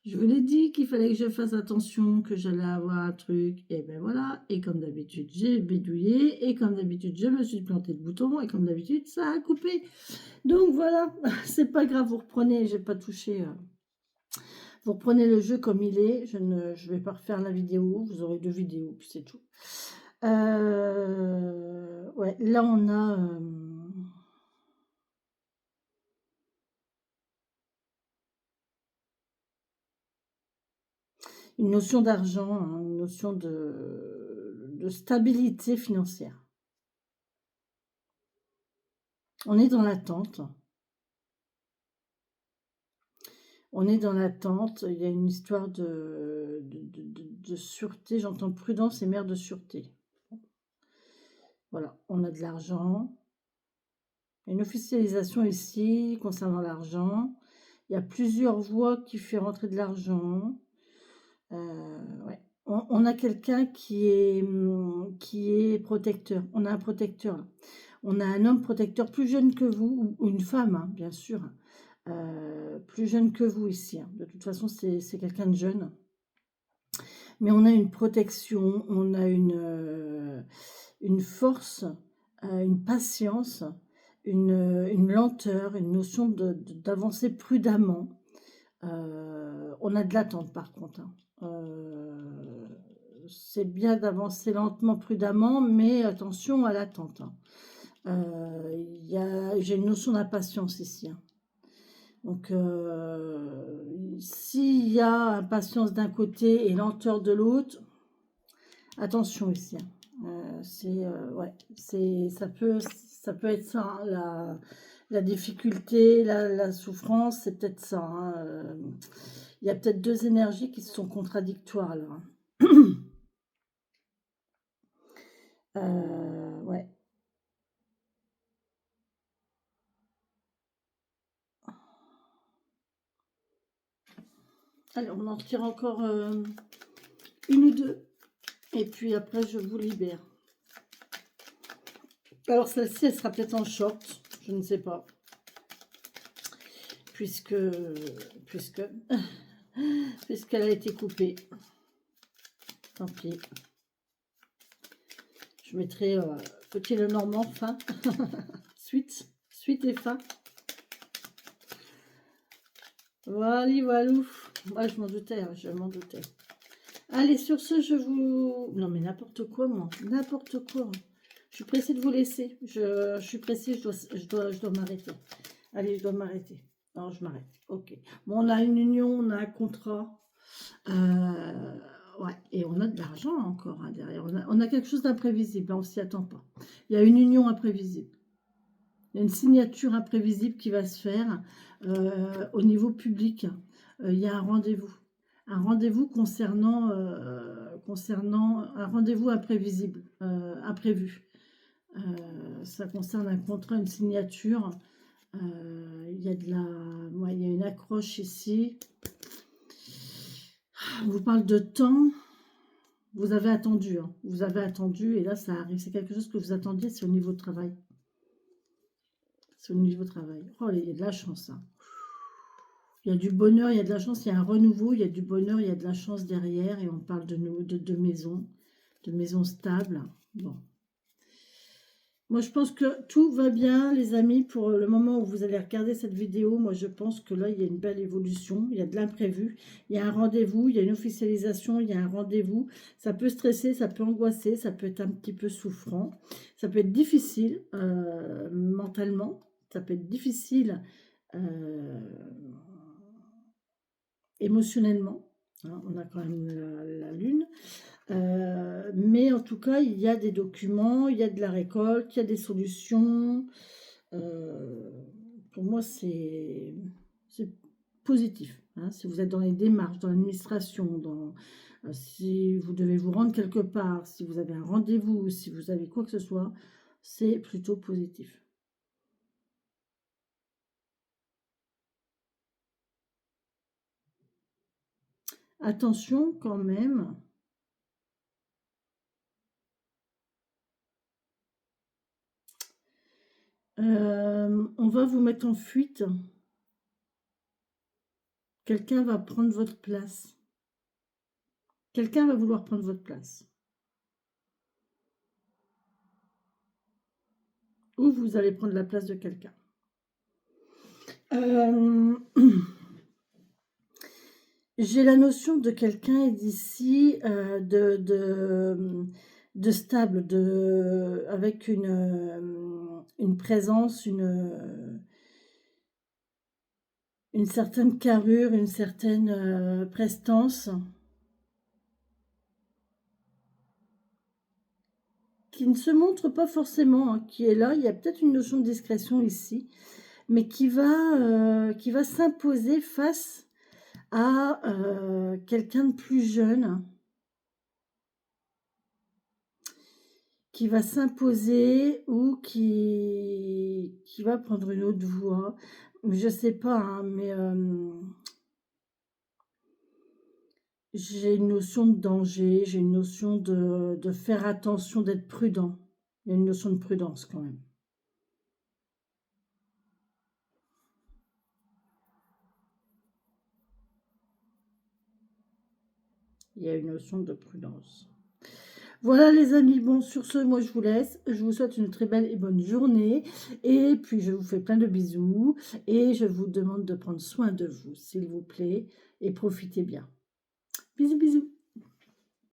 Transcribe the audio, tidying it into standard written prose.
Je vous l'ai dit qu'il fallait que je fasse attention, que j'allais avoir un truc, et ben voilà. Et comme d'habitude, j'ai bidouillé, et comme d'habitude, je me suis planté de bouton, et comme d'habitude, ça a coupé. Donc voilà, c'est pas grave, vous reprenez, j'ai pas touché. Vous reprenez le jeu comme il est, je vais pas refaire la vidéo, vous aurez 2 vidéos, puis c'est tout. Ouais, là on a une notion d'argent, hein, une notion de stabilité financière. On est dans l'attente. On est dans l'attente. Il y a une histoire de sûreté. J'entends prudence et mère de sûreté. Voilà, on a de l'argent. Une officialisation ici concernant l'argent. Il y a plusieurs voies qui font rentrer de l'argent. Ouais. On a quelqu'un qui est protecteur. On a un protecteur là. On a un homme protecteur plus jeune que vous, ou une femme, hein, bien sûr. Plus jeune que vous ici, hein. De toute façon, c'est quelqu'un de jeune. Mais on a une protection, on a une force, une patience, une lenteur, une notion d'avancer prudemment. On a de l'attente par contre, hein. C'est bien d'avancer lentement, prudemment, mais attention à l'attente, hein. J'ai une notion d'impatience ici, hein. Donc, s'il y a impatience d'un côté et lenteur de l'autre, attention ici, hein. Ouais, ça peut être ça, hein, la difficulté, la souffrance, c'est peut-être ça, hein. Il y a peut-être 2 énergies qui sont contradictoires là, hein. Ouais. Allez, on en retire encore une ou deux. Et puis après, je vous libère. Alors celle-ci, elle sera peut-être en short, je ne sais pas. Puisque puisqu'elle a été coupée. Tant pis. Je mettrai petit le normand fin. suite et fin. Voilà, voilà. Moi, je m'en doutais, hein, je m'en doutais. Allez, sur ce, je vous... Non, mais n'importe quoi, moi. N'importe quoi. Je suis pressée de vous laisser. Je suis pressée, je dois m'arrêter. Allez, je dois m'arrêter. Non, je m'arrête. Ok. Bon, on a une union, on a un contrat. Ouais, et on a de l'argent encore, hein, derrière. On a quelque chose d'imprévisible, hein, on s'y attend pas. Il y a une union imprévisible. Il y a une signature imprévisible qui va se faire au niveau public. Il y a un rendez-vous. Un rendez-vous concernant un rendez-vous imprévisible, imprévu. Ça concerne un contrat, une signature. Il y a il y a une accroche ici. On vous parle de temps. Vous avez attendu, hein. Vous avez attendu et là ça arrive. C'est quelque chose que vous attendiez, c'est au niveau de travail. C'est au niveau de travail. Oh, il y a de la chance, hein. Il y a du bonheur, il y a de la chance, il y a un renouveau, il y a du bonheur, il y a de la chance derrière. Et on parle de maisons stables. Bon. Moi, je pense que tout va bien, les amis, pour le moment où vous allez regarder cette vidéo. Moi, je pense que là, il y a une belle évolution. Il y a de l'imprévu. Il y a un rendez-vous, il y a une officialisation, il y a un rendez-vous. Ça peut stresser, ça peut angoisser, ça peut être un petit peu souffrant. Ça peut être difficile mentalement. Ça peut être difficile euh, émotionnellement. Hein, on a quand même la lune. Mais en tout cas, il y a des documents, il y a de la récolte, il y a des solutions. Euh, pour moi, c'est positif, hein. Si vous êtes dans les démarches, dans l'administration, si vous devez vous rendre quelque part, si vous avez un rendez-vous, si vous avez quoi que ce soit, c'est plutôt positif. Attention quand même. On va vous mettre en fuite. Quelqu'un va prendre votre place. Quelqu'un va vouloir prendre votre place. Ou vous allez prendre la place de quelqu'un. Hem, j'ai la notion de quelqu'un d'ici, de stable, avec une présence, une certaine carrure, une certaine, prestance qui ne se montre pas forcément, hein, qui est là. Il y a peut-être une notion de discrétion ici, mais qui va s'imposer face à, quelqu'un de plus jeune, qui va s'imposer ou qui va prendre une autre voie. Je sais pas, hein, mais, j'ai une notion de danger, j'ai une notion de faire attention, d'être prudent. Il y a une notion de prudence quand même. Il y a une notion de prudence. Voilà les amis, bon sur ce, moi je vous laisse. Je vous souhaite une très belle et bonne journée. Et puis je vous fais plein de bisous. Et je vous demande de prendre soin de vous, s'il vous plaît. Et profitez bien. Bisous, bisous.